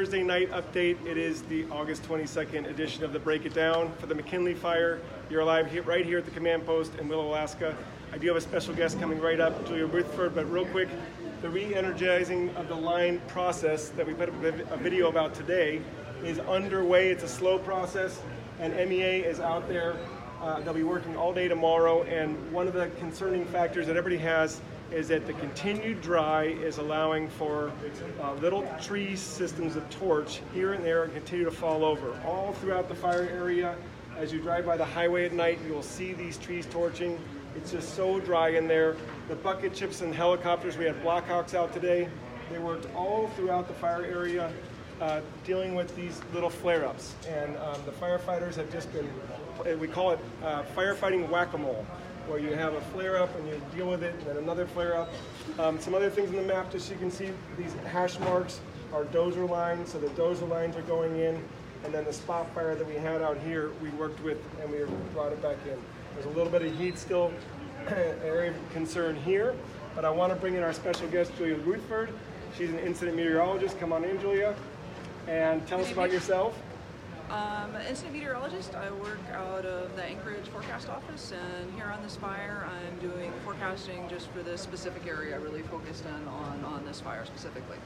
Thursday night update. It is the August 22nd edition of the Break It Down for the McKinley Fire. You're live right here at the command post in Willow, Alaska. I do have a special guest coming right up, Julia Ruthford, but real quick, the re-energizing of the line process that we put a video about today is underway. It's a slow process, and MEA is out there. They'll be working all day tomorrow, and one of the concerning factors that everybody has is that the continued dry is allowing for little tree systems of torch here and there and continue to fall over. All throughout the fire area, as you drive by the highway at night, you will see these trees torching. It's just so dry in there. The bucket chips and helicopters, we had Blackhawks out today. They worked all throughout the fire area dealing with these little flare-ups. And the firefighters have just been, we call it firefighting whack-a-mole, where you have a flare-up and you deal with it, and then another flare-up. Some other things in the map, just so you can see, these hash marks are dozer lines, so the dozer lines are going in, and then the spot fire that we had out here, we worked with and we brought it back in. There's a little bit of heat still, area of concern here, but I want to bring in our special guest, Julia Ruthford. She's an incident meteorologist. Come on in, Julia, and tell us about yourself. Incident meteorologist. I work out of the Anchorage forecast office, and here on this fire I'm doing forecasting just for this specific area, really focused in on this fire specifically.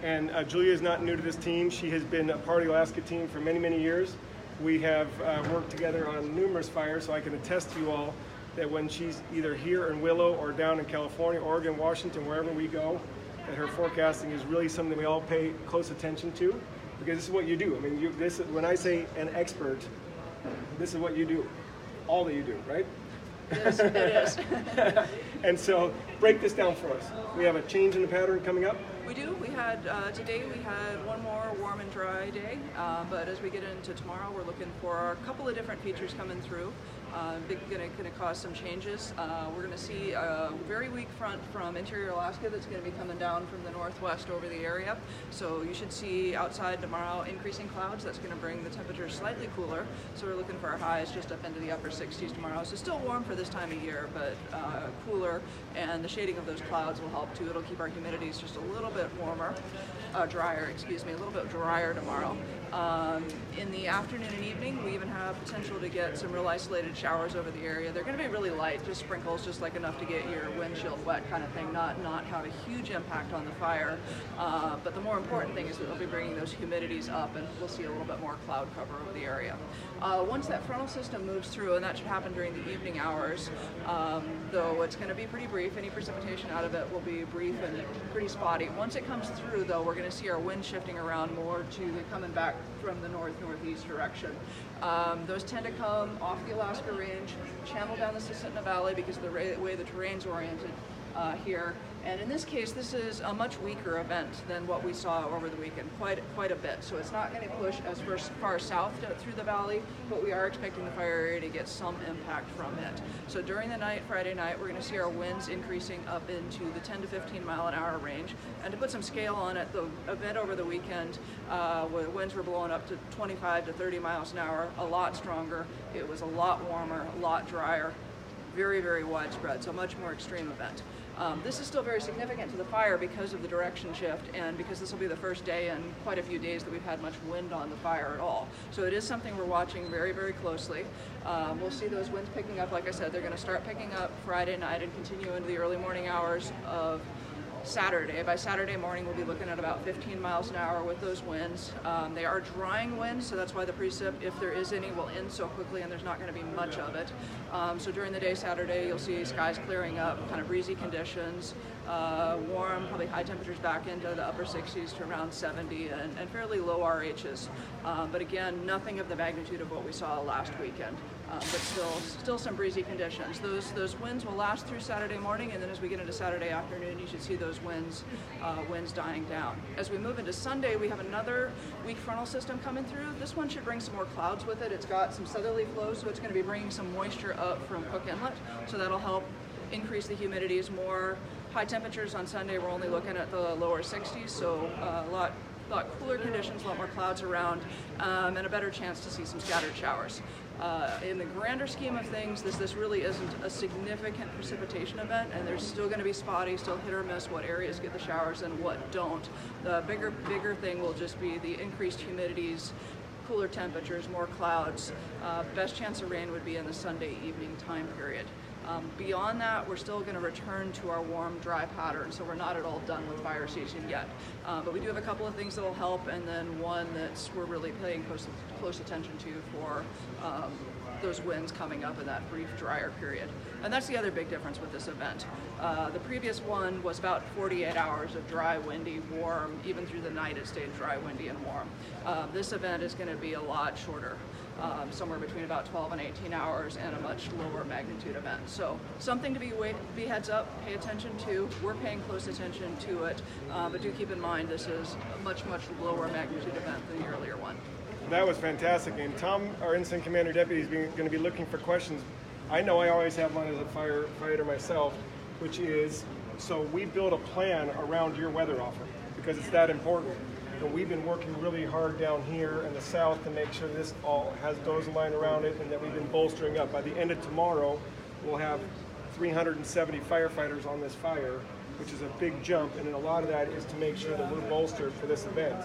And Julia is not new to this team. She has been a part of the Alaska team for many, many years. We have worked together on numerous fires, so I can attest to you all that when she's either here in Willow or down in California, Oregon, Washington, wherever we go, that her forecasting is really something we all pay close attention to. Because this is what you do. I mean, this is, when I say an expert, this is what you do. All that you do, right? Yes, it is. And so, break this down for us. We have a change in the pattern coming up. We do. We had, today we had one more warm and dry day, but as we get into tomorrow, we're looking for a couple of different features coming through. Going to cause some changes. We're going to see a very weak front from interior Alaska that's going to be coming down from the northwest over the area. So you should see outside tomorrow increasing clouds. That's going to bring the temperature slightly cooler. So we're looking for our highs just up into the upper 60s tomorrow. So still warm for this time of year, but cooler, and the shading of those clouds will help too. It'll keep our humidities just a little bit warmer, drier, excuse me, a little bit drier tomorrow. In the afternoon and evening, we even have potential to get some real isolated showers over the area. They're going to be really light, just sprinkles, just like enough to get your windshield wet kind of thing, not have a huge impact on the fire. But the more important thing is that they'll be bringing those humidities up, and we'll see a little bit more cloud cover over the area. Once that frontal system moves through, and that should happen during the evening hours, though it's going to be pretty brief, any precipitation out of it will be brief and pretty spotty. Once it comes through, though, we're going to see our wind shifting around more to coming back from the north-northeast direction. Those tend to come off the Alaska Range, channel down the Susitna Valley because of the way the terrain's oriented here. And in this case, this is a much weaker event than what we saw over the weekend, quite a bit. So it's not going to push as far south through the valley, but we are expecting the fire area to get some impact from it. So during the night, Friday night, we're going to see our winds increasing up into the 10 to 15 mile an hour range. And to put some scale on it, the event over the weekend, where winds were blowing up to 25 to 30 miles an hour, a lot stronger. It was a lot warmer, a lot drier, very, very widespread, so a much more extreme event. This is still very significant to the fire because of the direction shift, and because this will be the first day in quite a few days that we've had much wind on the fire at all. So it is something we're watching very, very closely. We'll see those winds picking up. Like I said, they're going to start picking up Friday night and continue into the early morning hours of Saturday. By Saturday morning, we'll be looking at about 15 miles an hour with those winds. They are drying winds, so that's why the precip, if there is any, will end so quickly, and there's not going to be much of it. So during the day Saturday, you'll see skies clearing up, kind of breezy conditions, warm, probably high temperatures back into the upper 60s to around 70, and fairly low RHs. But again, nothing of the magnitude of what we saw last weekend. But still some breezy conditions. Those winds will last through Saturday morning, and then as we get into Saturday afternoon, you should see those winds dying down. As we move into Sunday, we have another weak frontal system coming through. This one should bring some more clouds with it. It's got some southerly flow, so it's going to be bringing some moisture up from Cook Inlet, so that'll help increase the humidities more. High temperatures on Sunday, we're only looking at the lower 60s, so a lot a lot cooler conditions, a lot more clouds around, and a better chance to see some scattered showers. In the grander scheme of things, this really isn't a significant precipitation event, and there's still going to be spotty, still hit or miss what areas get the showers and what don't. The bigger thing will just be the increased humidities, cooler temperatures, more clouds. Best chance of rain would be in the Sunday evening time period. Beyond that, we're still going to return to our warm, dry pattern, so we're not at all done with fire season yet. But we do have a couple of things that will help, and then one that we're really paying close attention to for those winds coming up in that brief drier period. And that's the other big difference with this event. The previous one was about 48 hours of dry, windy, warm. Even through the night it stayed dry, windy, and warm. This event is going to be a lot shorter. Somewhere between about 12 and 18 hours, and a much lower magnitude event. So something to be heads up, pay attention to. We're paying close attention to it, but do keep in mind this is a much lower magnitude event than the earlier one. That was fantastic. And Tom, our incident commander deputy, is going to be looking for questions. I know I always have one as a firefighter myself, which is, so we build a plan around your weather offer because it's that important. And we've been working really hard down here in the south to make sure this all has dozer line around it, and that we've been bolstering up. By the end of tomorrow, we'll have 370 firefighters on this fire, which is a big jump, and a lot of that is to make sure that we're bolstered for this event.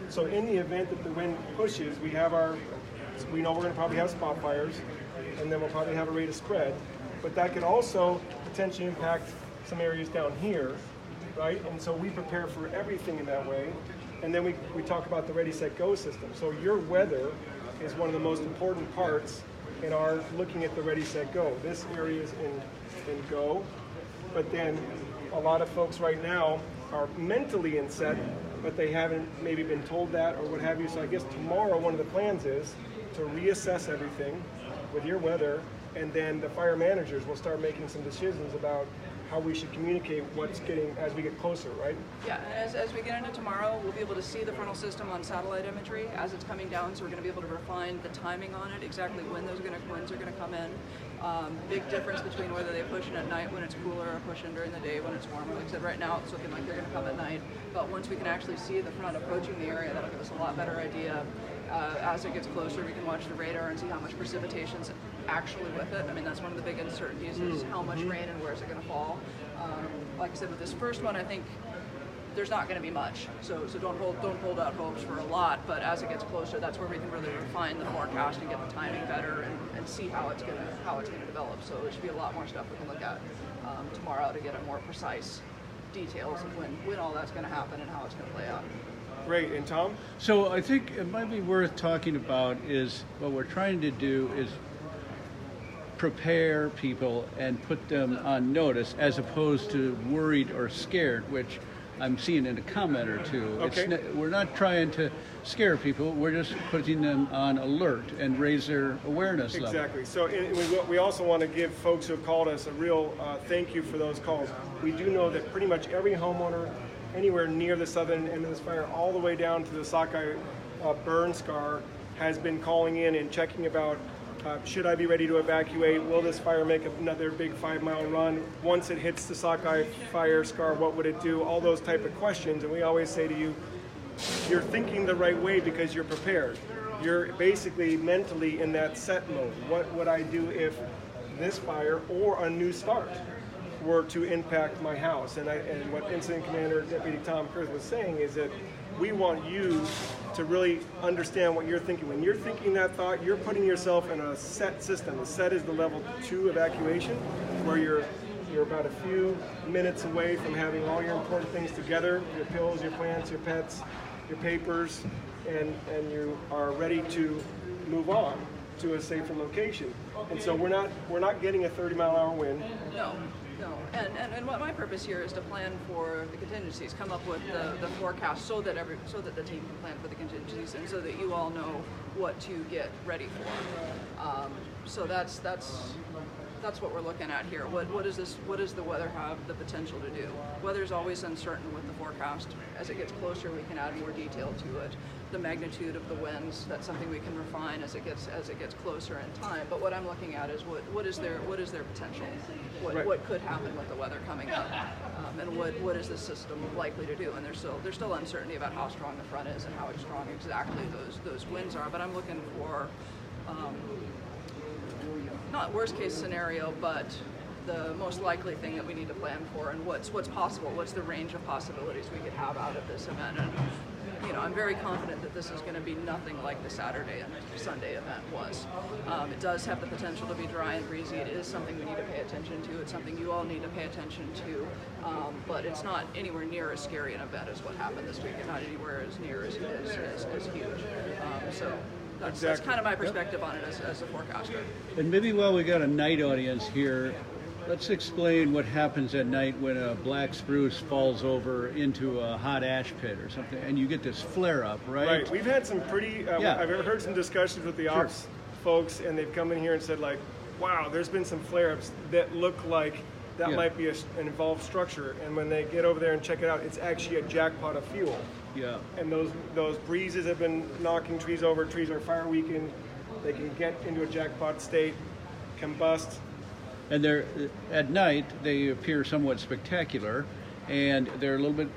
So in the event that the wind pushes, we know we're going to probably have spot fires, and then we'll probably have a rate of spread, but that could also potentially impact some areas down here, right? And so we prepare for everything in that way. And then we talk about the Ready, Set, Go system. So your weather is one of the most important parts in our looking at the Ready, Set, Go. This area is in Go, but then a lot of folks right now are mentally in Set, but they haven't maybe been told that or what have you. So I guess tomorrow one of the plans is to reassess everything with your weather, and then the fire managers will start making some decisions about how we should communicate what's getting as we get closer, right? Yeah, and as we get into tomorrow, we'll be able to see the frontal system on satellite imagery as it's coming down, so we're going to be able to refine the timing on it, exactly when those winds are going to come in. Big difference between whether they push in at night when it's cooler or push in during the day when it's warmer. Like I said, right now it's looking like they're going to come at night, but once we can actually see the front approaching the area, that'll give us a lot better idea. As it gets closer, we can watch the radar and see how much precipitation's actually with it. I mean, that's one of the big uncertainties is how much rain and where is it going to fall. Like I said, with this first one, I think there's not going to be much. So don't hold out hopes for a lot. But as it gets closer, that's where we can really refine the forecast and get the timing better and see how it's going to develop. So there should be a lot more stuff we can look at tomorrow to get a more precise details of when all that's going to happen and how it's going to play out. Great. And Tom? So I think it might be worth talking about is what we're trying to do is prepare people and put them on notice as opposed to worried or scared, which I'm seeing in a comment or two. Okay. We're not trying to scare people, we're just putting them on alert and raise their awareness level. Exactly. So we also want to give folks who have called us a real thank you for those calls. We do know that pretty much every homeowner anywhere near the southern end of this fire, all the way down to the sockeye burn scar, has been calling in and checking about should I be ready to evacuate? Will this fire make another big 5-mile run? Once it hits the sockeye fire scar, what would it do? All those type of questions. And we always say to you, you're thinking the right way because you're prepared. You're basically mentally in that set mode. What would I do if this fire or a new start were to impact my house? And what Incident Commander Deputy Tom Kurth was saying is that we want you to really understand what you're thinking. When you're thinking that thought, you're putting yourself in a set system. The set is the level 2 evacuation, where you're about a few minutes away from having all your important things together, your pills, your plants, your pets, your papers, and you are ready to move on to a safer location. And so we're not getting a 30-mile-an-hour wind. No. And what my purpose here is to plan for the contingencies, come up with the forecast so that the team can plan for the contingencies and so that you all know what to get ready for. So that's that's what we're looking at here. What is this? What does the weather have the potential to do? Weather's always uncertain with the forecast. As it gets closer, we can add more detail to it. The magnitude of the winds, that's something we can refine as it gets closer in time. But what I'm looking at is what is their potential? What could happen with the weather coming up? And what is the system likely to do? And there's still uncertainty about how strong the front is and how strong exactly those winds are. But I'm looking for not worst case scenario, but the most likely thing that we need to plan for, and what's possible, what's the range of possibilities we could have out of this event. And I'm very confident that this is going to be nothing like the Saturday and Sunday event was. It does have the potential to be dry and breezy. It is something we need to pay attention to. It's something you all need to pay attention to. But it's not anywhere near as scary an event as what happened this weekend. Not anywhere as near as huge. That's kind of my perspective on it as a forecaster. And maybe while we got a night audience here, let's explain what happens at night when a black spruce falls over into a hot ash pit or something, and you get this flare up, right? Right. We've had some pretty. I've heard some discussions with the ops folks, and they've come in here and said, like, "Wow, there's been some flare-ups that look like that might be an involved structure." And when they get over there and check it out, it's actually a jackpot of fuel. Yeah. And those breezes have been knocking trees over. Trees are fire weakened. They can get into a jackpot state, combust. And they're at night they appear somewhat spectacular, and they're a little bit,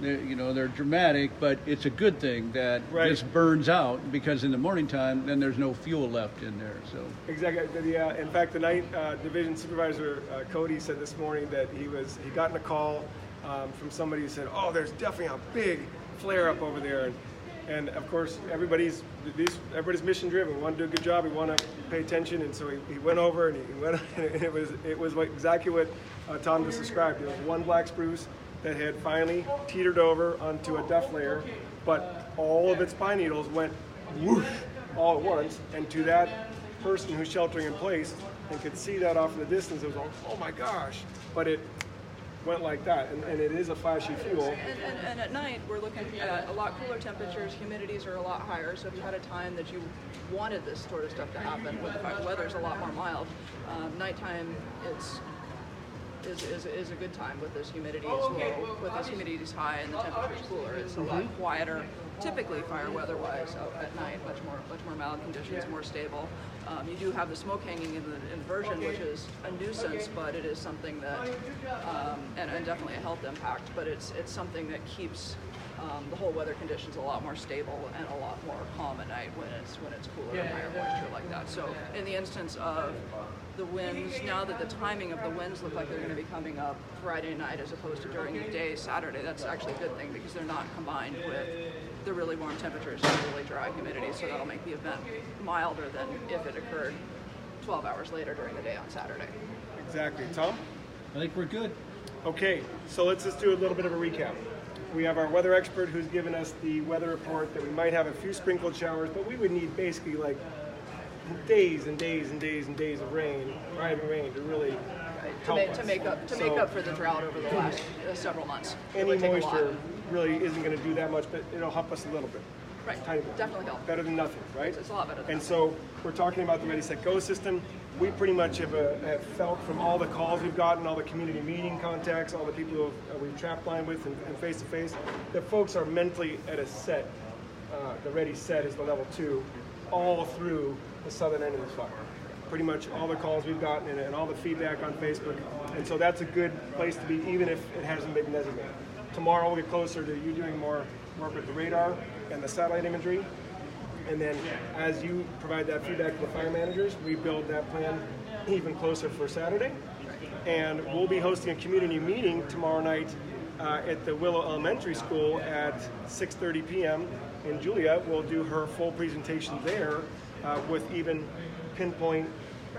they're dramatic. But it's a good thing that this burns out, because in the morning time then there's no fuel left in there. So exactly. In fact, the night division supervisor Cody said this morning that he got a call from somebody who said, "Oh, there's definitely a big flare up over there." And of course, everybody's mission driven. We want to do a good job. We want to pay attention. And so he went over and it was exactly what Tom just described. There was one black spruce that had finally teetered over onto a duff layer, but all of its pine needles went whoosh all at once. And to that person who's sheltering in place and could see that off in the distance, it was like, "Oh my gosh!" But it went like that, and it is a flashy fuel. And at night, we're looking at a lot cooler temperatures. Humidities are a lot higher. So if you had a time that you wanted this sort of stuff to happen, with the fact the weather's a lot more mild, nighttime is a good time with this humidity is low, with this humidity is high and the temperature's cooler. It's a lot quieter, typically fire weather-wise at night, much more mild conditions, more stable. You do have the smoke hanging in the inversion, which is a nuisance, but it is something that, and definitely a health impact, but it's something that keeps the whole weather conditions a lot more stable and a lot more calm at night when it's cooler and higher moisture like that. So in the instance of the winds, now that the timing of the winds look like they're going to be coming up Friday night as opposed to during the day Saturday, that's actually a good thing, because they're not combined with the really warm temperatures and the really dry humidity, so that'll make the event milder than if it occurred 12 hours later during the day on Saturday. Exactly. Tom? I think we're good. Okay, so let's just do a little bit of a recap. We have our weather expert who's given us the weather report that we might have a few sprinkled showers, but we would need basically like days and days and days and days of rain, driving rain, to really to make up for the drought over the last several months. Any moisture really isn't going to do that much, but it'll help us a little bit. Right, tiny bit. Definitely help. Better than nothing, right? It's a lot better than And nothing. so we're talking about the Ready, Set, Go system. We pretty much have felt from all the calls we've gotten, all the community meeting contacts, all the people who we've trap line with and face-to-face, that folks are mentally at a set. The Ready, Set is the level 2, all through the southern end of this fire. Pretty much all the calls we've gotten and all the feedback on Facebook. And so that's a good place to be, even if it hasn't been designated. Tomorrow we'll get closer to you doing more work with the radar and the satellite imagery. And then as you provide that feedback to the fire managers, we build that plan even closer for Saturday. And we'll be hosting a community meeting tomorrow night at the Willow Elementary School at 6:30 p.m. And Julia will do her full presentation there with even pinpoint,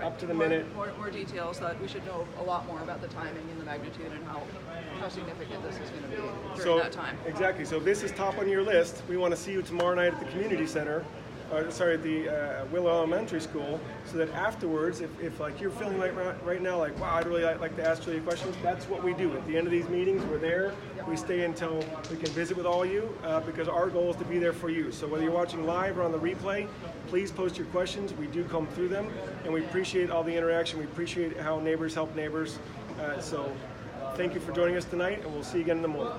up to the minute. More details that we should know a lot more about the timing and the magnitude and how significant this is going to be during that time. Exactly. So if this is top on your list, we want to see you tomorrow night at the community center at the Willow Elementary School, so that afterwards, if like you're feeling like right now, like, wow, I'd really like to ask Julia questions, that's what we do. At the end of these meetings, we're there. We stay until we can visit with all of you, because our goal is to be there for you. So whether you're watching live or on the replay, please post your questions. We do come through them, and we appreciate all the interaction. We appreciate how neighbors help neighbors. So thank you for joining us tonight, and we'll see you again in the morning.